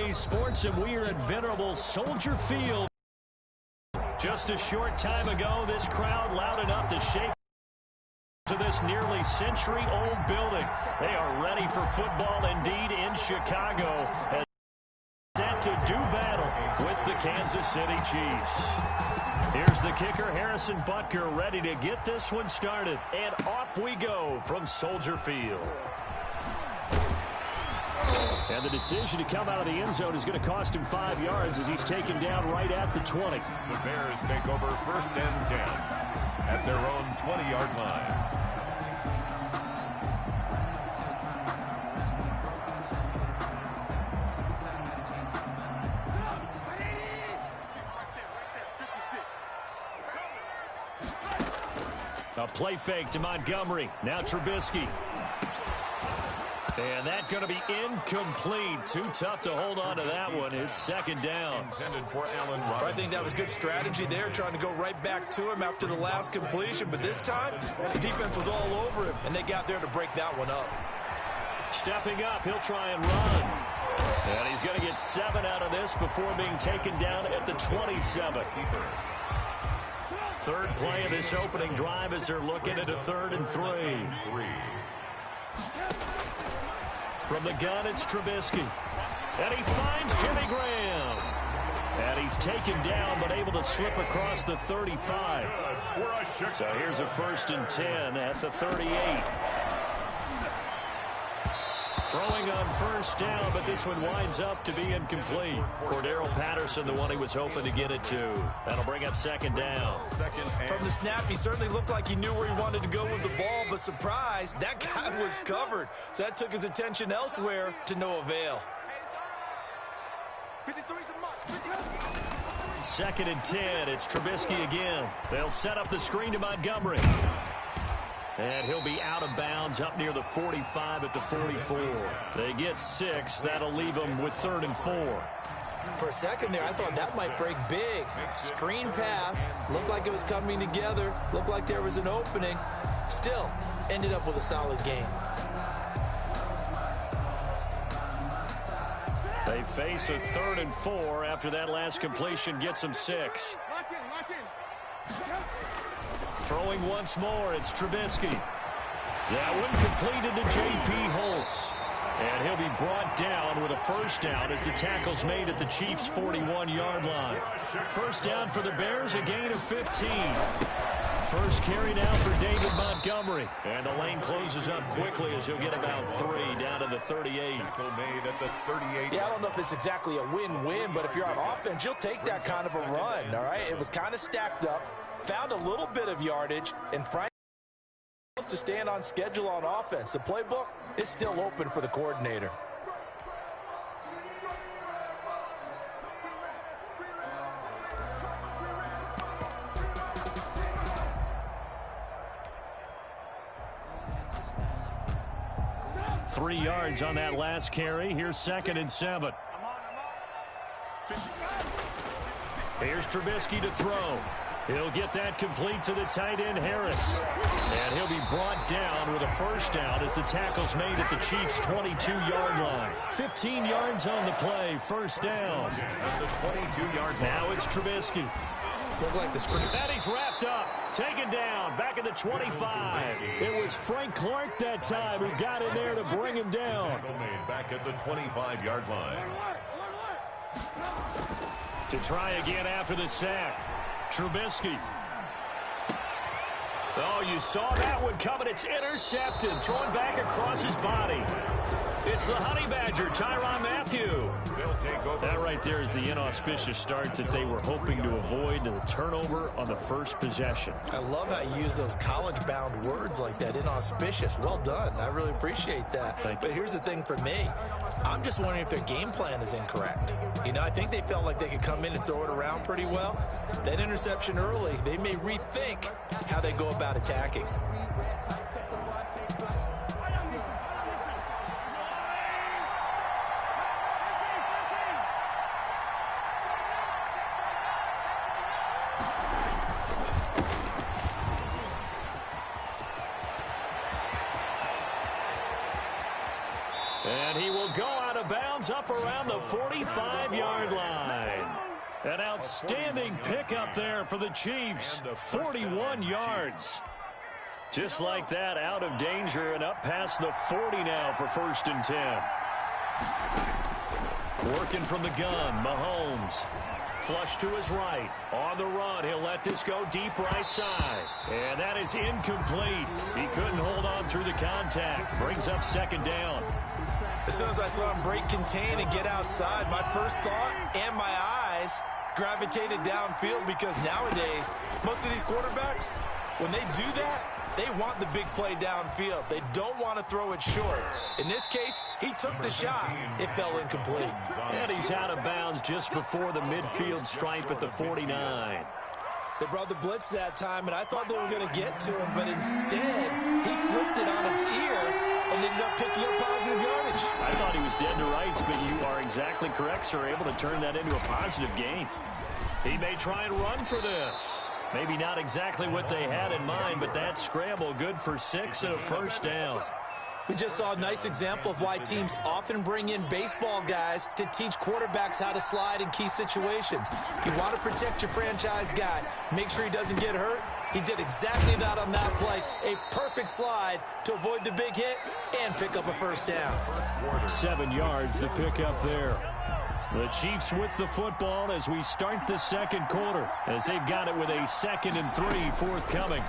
Sports, and we are at venerable Soldier Field. Just a short time ago, this crowd loud enough to shake to this nearly century-old building. They are ready for football indeed in Chicago, and set to do battle with the Kansas City Chiefs. Here's the kicker, Harrison Butker, ready to get this one started. And off we go from Soldier Field. And the decision to come out of the end zone is going to cost him 5 yards as he's taken down right at the 20. The Bears take over 1st and 10 at their own 20-yard line. A play fake to Montgomery. Now Trubisky. And that's going to be incomplete. Too tough to hold on to that one. It's 2nd down. Intended for Allen I Robinson. think that was good strategy there, trying to go right back to him after the last completion. But this time, the defense was all over him, and they got there to break that one up. Stepping up, he'll try and run. And he's going to get 7 out of this before being taken down at the 27. Third play of this opening drive as they're looking at a 3rd and 3. From the gun, it's Trubisky. And he finds Jimmy Graham. And he's taken down, but able to slip across the 35. So here's a 1st and 10 at the 38. Throwing on 1st down, but this one winds up to be incomplete. Cordero Patterson, the one he was hoping to get it to. That'll bring up 2nd down. From the snap, he certainly looked like he knew where he wanted to go with the ball, but surprise, that guy was covered. So that took his attention elsewhere to no avail. 2nd and 10, it's Trubisky again. They'll set up the screen to Montgomery. And he'll be out of bounds up near the 45 at the 44. They get 6. That'll leave them with 3rd and 4. For a second there, I thought that might break big. Screen pass. Looked like it was coming together. Looked like there was an opening. Still, ended up with a solid game. They face a 3rd and 4 after that last completion gets them 6. Throwing once more, it's Trubisky. That one completed to J.P. Holtz. And he'll be brought down with a 1st down as the tackle's made at the Chiefs' 41-yard line. 1st down for the Bears, a gain of 15. First carry now for David Montgomery. And the lane closes up quickly as he'll get about 3 down to the 38. Made at the 38. Yeah, I don't know if it's exactly a win-win, but if you're on offense, you'll take that kind of a run, all right? It was kind of stacked up. Found a little bit of yardage, and frankly, to stand on schedule on offense. The playbook is still open for the coordinator. Three yards on that last carry. Here's 2nd and 7. Here's Trubisky to throw. He'll get that complete to the tight end, Harris. And he'll be brought down with a 1st down as the tackle's made at the Chiefs' 22-yard line. 15 yards on the play, 1st down. At the 22-yard line. Now it's Trubisky. Looked like the screen. And he's wrapped up, taken down, back at the 25. It was Frank Clark that time who got in there to bring him down. Tackle made back at the 25-yard line. To try again after the sack. Trubisky. Oh, you saw that one coming. It's intercepted. Thrown back across his body. It's the Honey Badger, Tyrann Mathieu. That right there is the inauspicious start that they were hoping to avoid, the turnover on the first possession. I love how you use those college-bound words like that, inauspicious. Well done. I really appreciate that. But here's the thing for me. I'm just wondering if their game plan is incorrect. You know, I think they felt like they could come in and throw it around pretty well. That interception early, they may rethink how they go about attacking. And he will go out of of bounds up around the 45-yard line. An outstanding pickup there for the Chiefs. 41 yards. Just like that, out of danger and up past the 40 now for 1st and 10. Working from the gun, Mahomes. Flush to his right. On the run, he'll let this go deep right side. And that is incomplete. He couldn't hold on through the contact. Brings up 2nd down. As soon as I saw him break contain and get outside, my first thought and my eyes gravitated downfield, because nowadays, most of these quarterbacks, when they do that, they want the big play downfield. They don't want to throw it short. In this case, he took the shot. It fell incomplete. And he's out of bounds just before the midfield stripe at the 49. They brought the blitz that time, and I thought they were going to get to him, but instead, he flipped it on its ear and ended up picking up positive yardage. I thought he was dead to rights, but you are exactly correct, sir. Able to turn that into a positive gain. He may try and run for this. Maybe not exactly what they had in mind, but that scramble good for 6 and a 1st down. We just saw a nice example of why teams often bring in baseball guys to teach quarterbacks how to slide in key situations. You want to protect your franchise guy. Make sure he doesn't get hurt. He did exactly that on that play. A perfect slide to avoid the big hit and pick up a 1st down. 7 yards, the pickup there. The Chiefs with the football as we start the 2nd quarter, as they've got it with a 2nd and 3 forthcoming.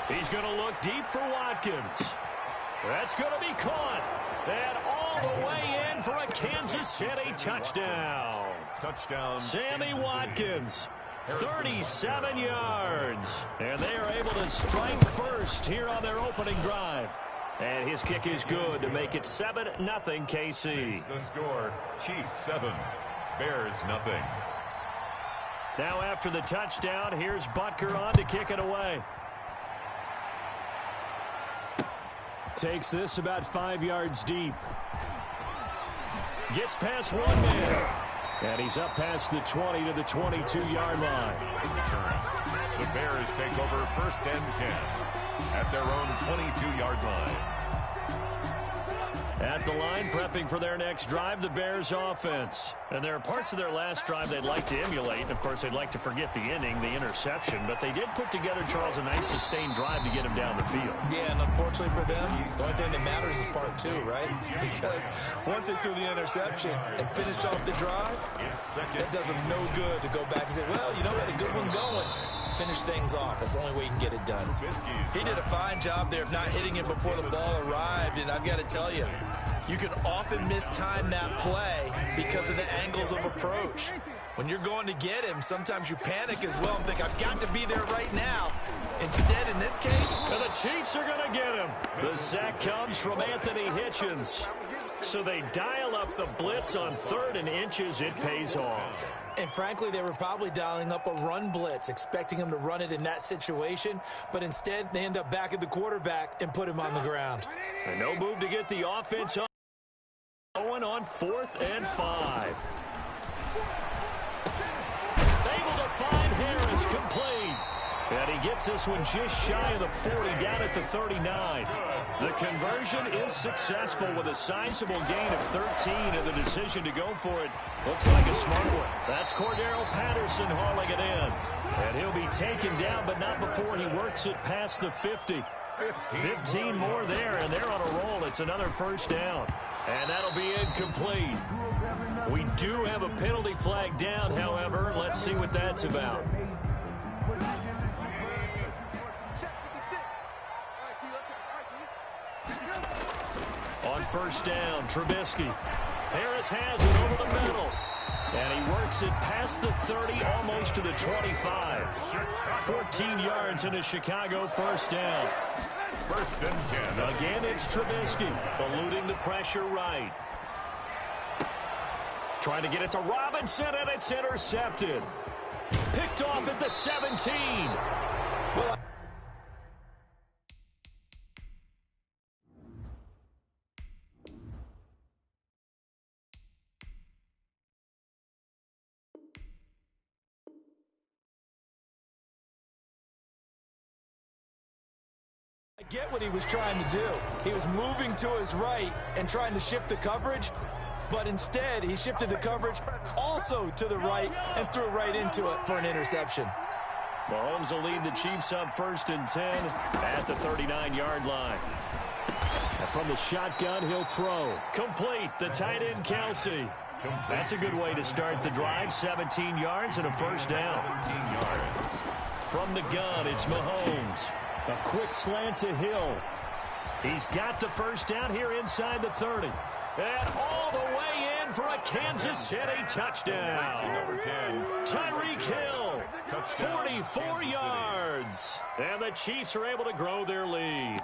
He's going to look deep for Watkins. That's going to be caught. And all the way in for a Kansas City touchdown. Touchdown. Sammy Watkins, 37 yards. And they are able to strike first here on their opening drive. And his kick is good to make it 7-0 KC. The score, Chiefs 7, Bears nothing. Now after the touchdown, here's Butker on to kick it away. Takes this about 5 yards deep. Gets past one man. And he's up past the 20 to the 22-yard line. The Bears take over 1st and 10 at their own 22-yard line. At the line, prepping for their next drive, the Bears offense. And there are parts of their last drive they'd like to emulate. And of course, they'd like to forget the inning, the interception. But they did put together, Charles, a nice sustained drive to get him down the field. Yeah, and unfortunately for them, the only thing that matters is part 2, right? Because once they threw the interception and finished off the drive, that does them no good to go back and say, well, you know, we had a good one going. Finish things off. That's the only way you can get it done. He did a fine job there of not hitting it before the ball arrived, and I've got to tell you, you can often mistime that play because of the angles of approach. When you're going to get him, sometimes you panic as well and think, I've got to be there right now. Instead, in this case, and the Chiefs are going to get him. The sack comes from Anthony Hitchens. So they dial up the blitz on 3rd and inches. It pays off. And frankly, they were probably dialing up a run blitz, expecting him to run it in that situation. But instead, they end up back at the quarterback and put him on the ground. And no move to get the offense up. Going on 4th and 5. Able to find Harris, complete. And he gets this one just shy of the 40, down at the 39. The conversion is successful with a sizable gain of 13, and the decision to go for it looks like a smart one. That's Cordero Patterson hauling it in. And he'll be taken down, but not before he works it past the 50. 15 more there, and they're on a roll. It's another 1st down. And that'll be incomplete. We do have a penalty flag down, however. Let's see what that's about. On 1st down, Trubisky. Harris has it over the middle. And he works it past the 30, almost to the 25. 14 yards in a Chicago 1st down. 1st and 10. Again, it's Trubisky, eluding the pressure right. Trying to get it to Robinson, and it's intercepted. Picked off at the 17. Well, get what he was trying to do. He was moving to his right and trying to shift the coverage, but instead he shifted the coverage also to the right and threw right into it for an interception. Mahomes will lead the Chiefs up 1st and 10 at the 39-yard line. And from the shotgun, he'll throw. Complete, the tight end, Kelsey. That's a good way to start the drive. 17 yards and a first down. 17 yards. From the gun, it's Mahomes. A quick slant to Hill. He's got the first down here inside the 30. And all the way in for a Kansas City touchdown. Number 10. Tyreek Hill, 44 yards. And the Chiefs are able to grow their lead.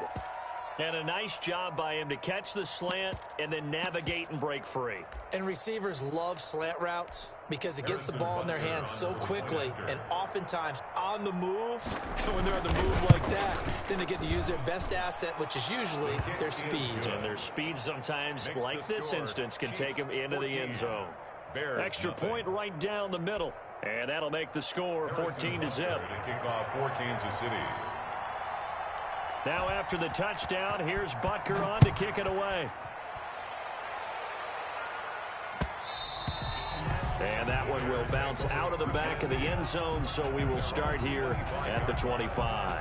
And a nice job by him to catch the slant and then navigate and break free. And receivers love slant routes because it gets the ball in their hands so quickly and oftentimes on the move. And when they're on the move like that, then they get to use their best asset, which is usually their speed. And their speed sometimes, like this instance, can take them into the end zone. Extra point right down the middle. And that'll make the score 14-0. Kickoff for Kansas City. Now after the touchdown, here's Butker on to kick it away. And that one will bounce out of the back of the end zone, so we will start here at the 25.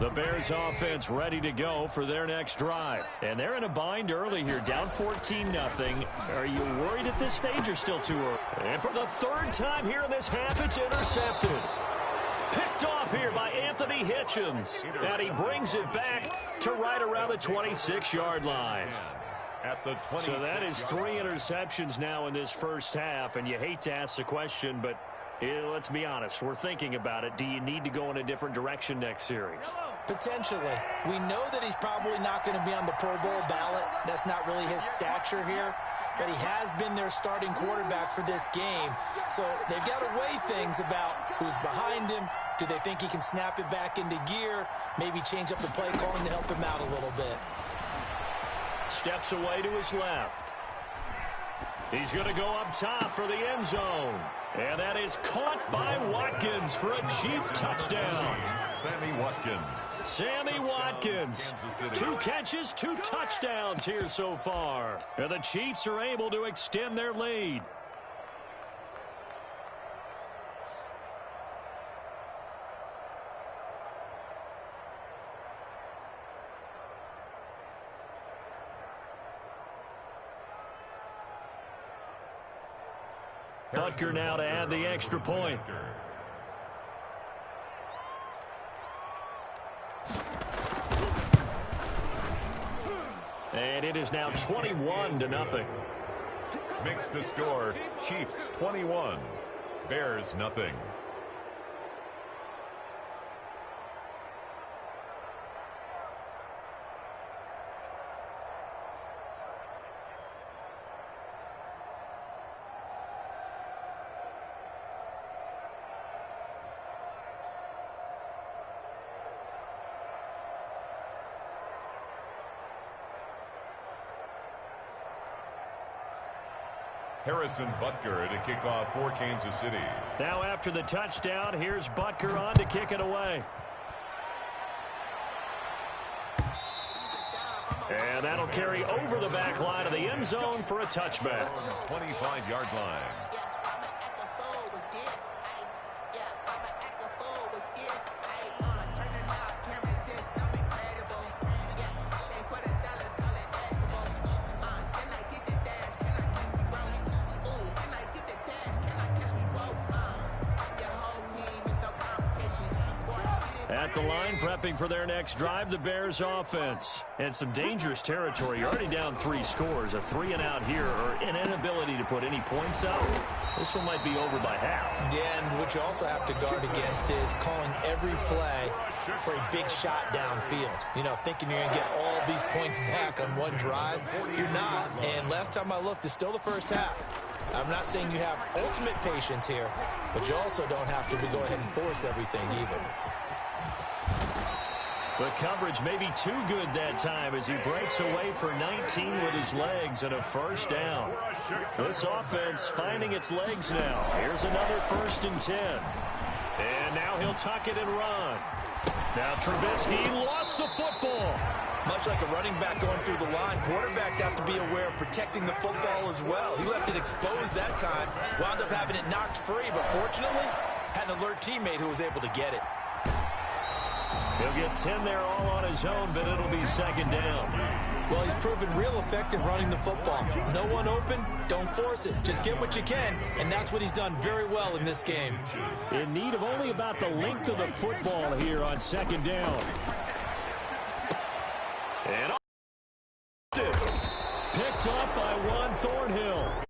The Bears offense ready to go for their next drive. And they're in a bind early here, down 14-0. Are you worried at this stage or still too early? And for the 3rd time here in this half, it's intercepted. Picked off here by Anthony Hitchens. And he brings it back to right around the 26-yard line. At the 26. So that is 3 interceptions now in this first half. And you hate to ask the question, but let's be honest. We're thinking about it. Do you need to go in a different direction next series? Potentially. We know that he's probably not going to be on the Pro Bowl ballot. That's not really his stature here. But he has been their starting quarterback for this game. So they've got to weigh things about who's behind him. Do they think he can snap it back into gear? Maybe change up the play calling to help him out a little bit. Steps away to his left. He's going to go up top for the end zone. And that is caught by Watkins for a Chief touchdown. Sammy Watkins. Sammy Watkins. 2 catches, 2 touchdowns here so far. And the Chiefs are able to extend their lead. Butker now to add the extra point. And it is now 21-0. Makes the score Chiefs 21, Bears nothing. Harrison Butker to kick off for Kansas City. Now after the touchdown, here's Butker on to kick it away. And that'll carry over the back line of the end zone for a touchback. 25-yard line. At the line, prepping for their next drive, the Bears offense. And some dangerous territory. You're already down 3 scores. A 3-and-out here, or an inability to put any points up. This one might be over by half. Yeah, and what you also have to guard against is calling every play for a big shot downfield. You know, thinking you're going to get all these points back on one drive. You're not. And last time I looked, it's still the first half. I'm not saying you have ultimate patience here, but you also don't have to go ahead and force everything either. The coverage may be too good that time as he breaks away for 19 with his legs and a first down. This offense finding its legs now. Here's another 1st and 10. And now he'll tuck it and run. Now Trubisky lost the football. Much like a running back going through the line, quarterbacks have to be aware of protecting the football as well. He left it exposed that time, wound up having it knocked free, but fortunately, had an alert teammate who was able to get it. He'll get 10 there all on his own, but it'll be second down. Well, he's proven real effective running the football. No one open, don't force it. Just get what you can, and that's what he's done very well in this game. In need of only about the length of the football here on second down. And picked up by Juan Thornhill.